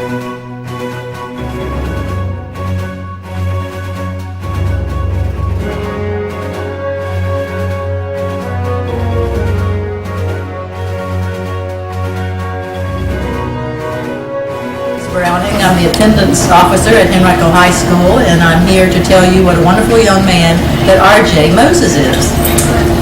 Browning. I'm the attendance officer at Henrico High School, and I'm here to tell you what a wonderful young man that R.J. Moses is.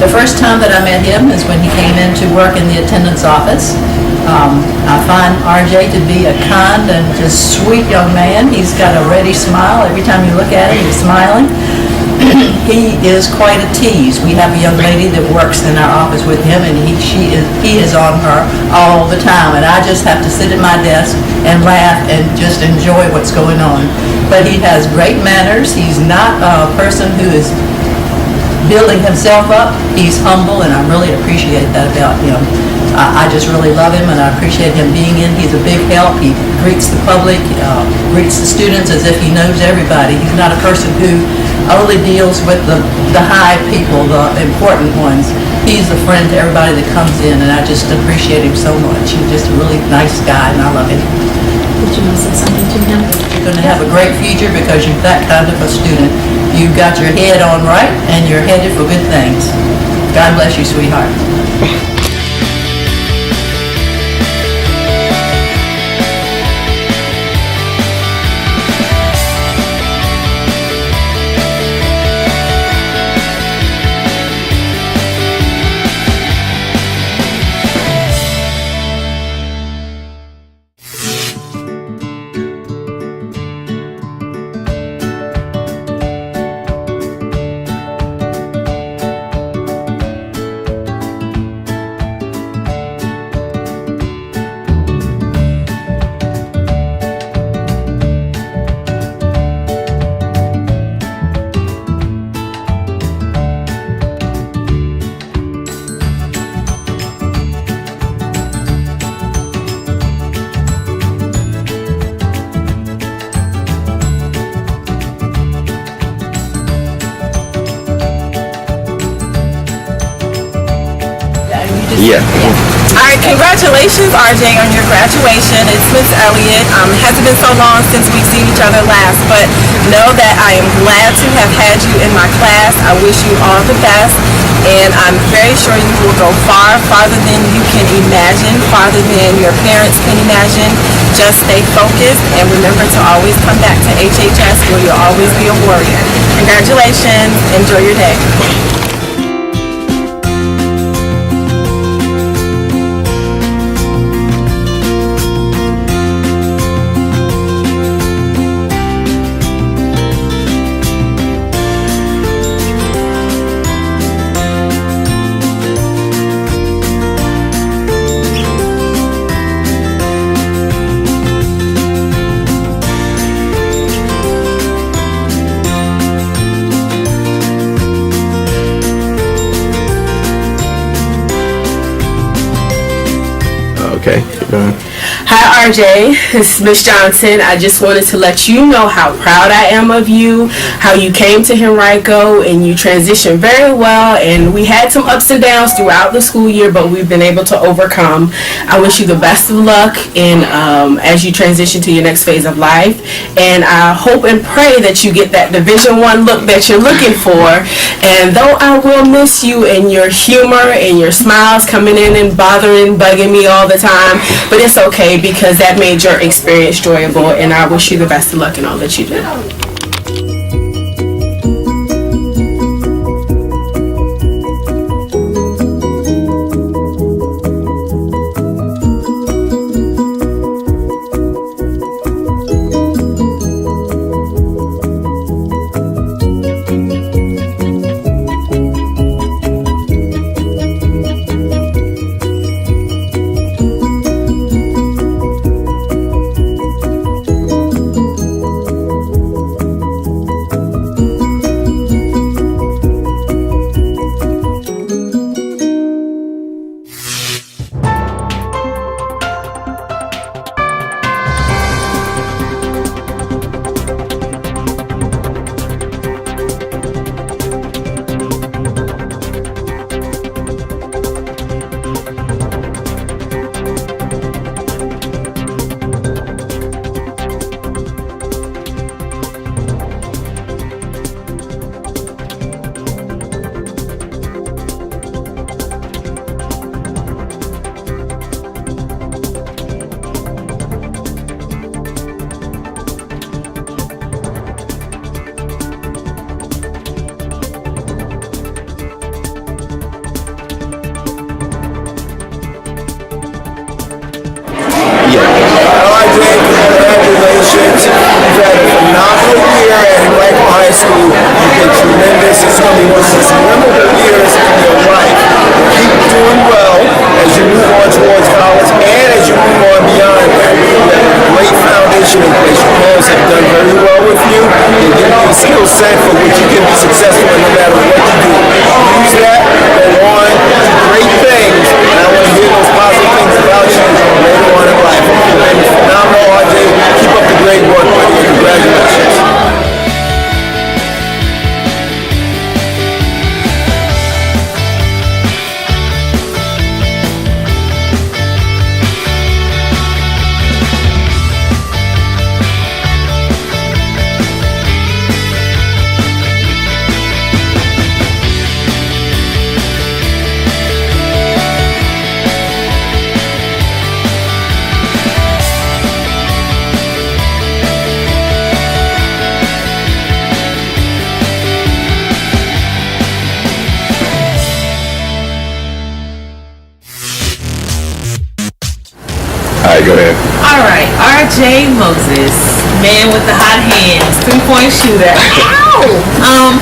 The first time that I met him is when he came in to work in the attendance office. I find R.J. to be a kind and just sweet young man. He's got a ready smile. Every time you look at him, he's smiling. He is quite a tease. We have a young lady that works in our office with him, and he is on her all the time, and I just have to sit at my desk and laugh and just enjoy what's going on. But he has great manners. He's not a person who is building himself up. He's humble, and I really appreciate that about him. I just really love him, and I appreciate him being in. He's a big help. He greets the public, greets the students as if he knows everybody. He's not a person who only deals with the high people, the important ones. He's a friend to everybody that comes in, and I just appreciate him so much. He's just a really nice guy, and I love him. Did you want to say something to him? You're going to have a great future because you're that kind of a student. You've got your head on right, and you're headed for good things. God bless you, sweetheart. Yeah. All right, congratulations, RJ, on your graduation. It's Miss Elliott. Hasn't been so long since we've seen each other last, but know that I am glad to have had you in my class. I wish you all the best, and I'm very sure you will go far, farther than you can imagine, farther than your parents can imagine. Just stay focused, and remember to always come back to HHS, where you'll always be a warrior. Congratulations. Enjoy your day. Okay, keep going. Hi RJ, this is Miss Johnson. I just wanted to let you know how proud I am of you, how you came to Henrico and you transitioned very well, and we had some ups and downs throughout the school year, but we've been able to overcome. I wish you the best of luck in as you transition to your next phase of life, and I hope and pray that you get that Division I look that you're looking for. And though I will miss you and your humor and your smiles coming in and bugging me all the time, but it's okay because that made your experience enjoyable, and I wish you the best of luck in all that you do. go ahead. All right, R.J. Moses, man with the hot hands, 3-point shooter. Ow!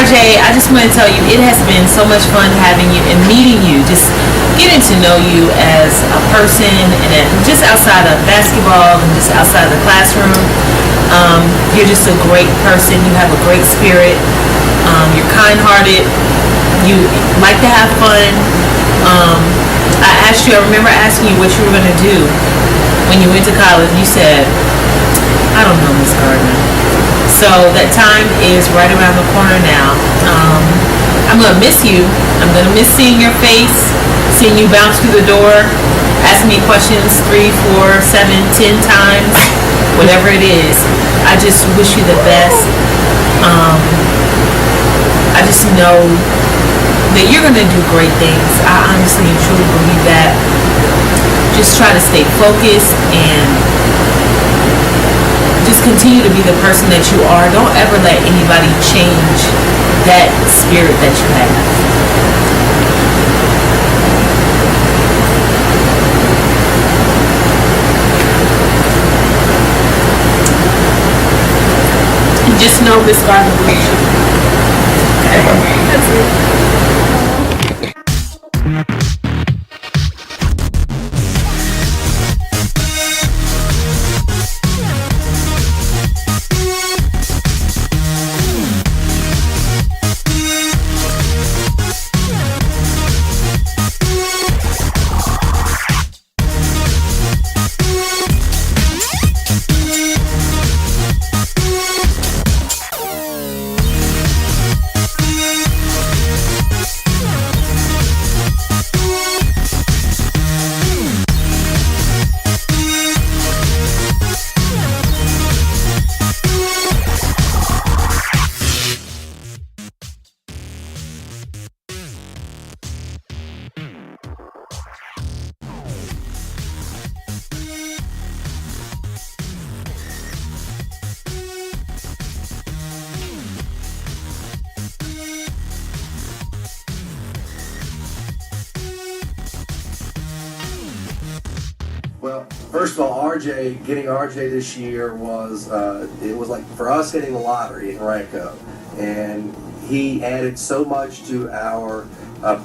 RJ, I just want to tell you, it has been so much fun having you and meeting you, just getting to know you as a person and just outside of basketball and just outside of the classroom. You're just a great person. You have a great spirit. You're kind-hearted. You like to have fun. I remember asking you what you were going to do when you went to college. You said, I don't know, Miss Gardner. So that time is right around the corner now. I'm going to miss you. I'm going to miss seeing your face, seeing you bounce through the door, asking me questions 3, 4, 7, 10 times, whatever it is. I just wish you the best. I just know that you're going to do great things. I honestly and truly believe that. Just try to stay focused and just continue to be the person that you are. Don't ever let anybody change that spirit that you have. Just know this God will lead you. That's it. Well, first of all, getting RJ this year was, it was like for us hitting the lottery in Henrico. And he added so much to our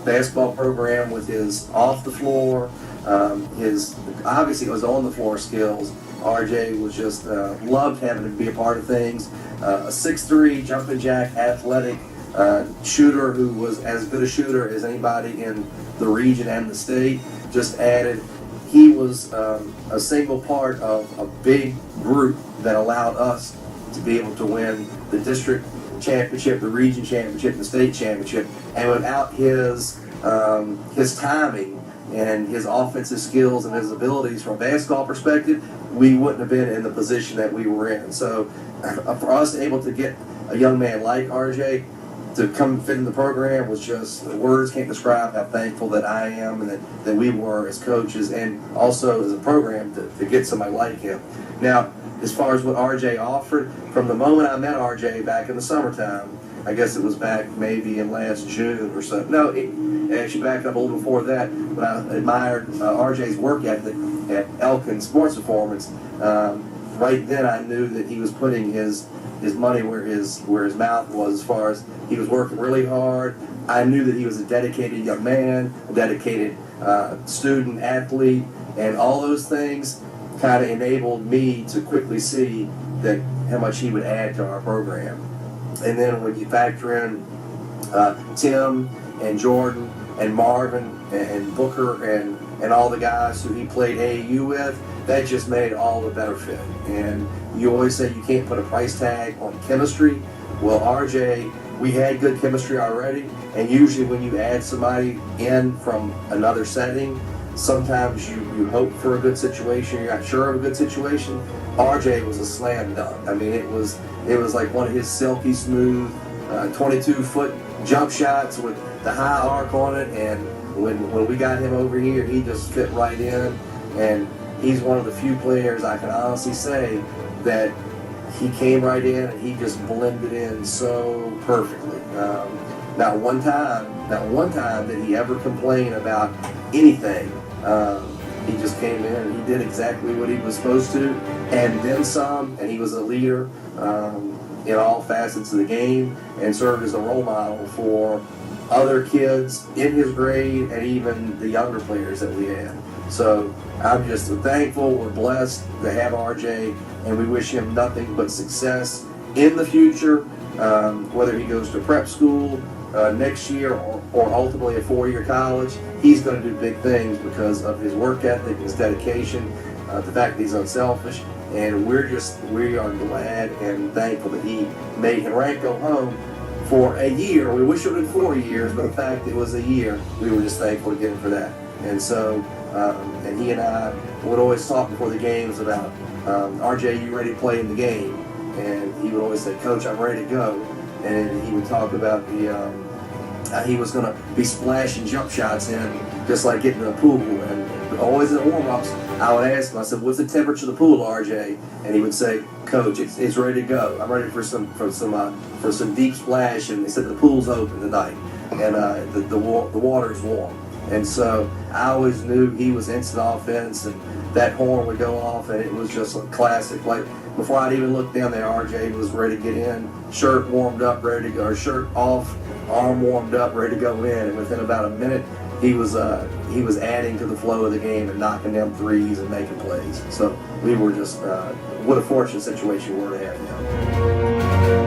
basketball program with his off the floor, obviously it was on the floor skills. RJ was just, loved having to be a part of things. A 6'3", jumping jack, athletic shooter who was as good a shooter as anybody in the region and the state, just added. He was a single part of a big group that allowed us to be able to win the district championship, the region championship, and the state championship. And without his timing and his offensive skills and his abilities from a basketball perspective, we wouldn't have been in the position that we were in. So for us able to get a young man like RJ to come fit in the program was just, words can't describe how thankful that I am and that we were as coaches and also as a program to get somebody like him. Now, as far as what RJ offered, from the moment I met RJ back in the summertime, I guess it was back maybe in last June or so. No, actually back up a little before that, when I admired RJ's work ethic at Elkin Sports Performance. Right then I knew that he was putting his money where his mouth was, as far as he was working really hard. I knew that he was a dedicated young man, a dedicated student, athlete, and all those things kind of enabled me to quickly see that how much he would add to our program. And then when you factor in Tim and Jordan and Marvin and Booker and all the guys who he played AAU with, that just made all the better fit. And you always say you can't put a price tag on chemistry. Well, RJ, we had good chemistry already, and usually when you add somebody in from another setting, sometimes you hope for a good situation, you're not sure of a good situation. RJ was a slam dunk. I mean, it was like one of his silky smooth 22-foot jump shots with the high arc on it, and when we got him over here, he just fit right in, and he's one of the few players I can honestly say that he came right in and he just blended in so perfectly. Not one time did he ever complain about anything. He just came in and he did exactly what he was supposed to, and then some. And he was a leader in all facets of the game, and served as a role model for other kids in his grade and even the younger players that we had. So I'm just thankful. We're blessed to have RJ, and we wish him nothing but success in the future, whether he goes to prep school next year or ultimately a 4-year college. He's going to do big things because of his work ethic, his dedication, the fact that he's unselfish, and we are glad and thankful that he made Henrico home for a year. We wish it would have been 4 years, but the fact it was a year, we were just thankful to get him for that. And so, and he and I would always talk before the games about, RJ, you ready to play in the game? And he would always say, Coach, I'm ready to go. And he would talk about he was going to be splashing jump shots in, just like getting in a pool. And always in warm-ups, I would ask him, I said, what's the temperature of the pool, RJ? And he would say, Coach, it's ready to go. I'm ready for some deep splash. And they said the pool's open tonight, and the water's warm. And so I always knew he was instant offense, and that horn would go off, and it was just a classic. Like, before I'd even look down there, RJ was ready to get in, shirt warmed up, ready to go, or shirt off, arm warmed up, ready to go in. And within about a minute, he was adding to the flow of the game and knocking down threes and making plays. So we were just, what a fortunate situation we were to have him.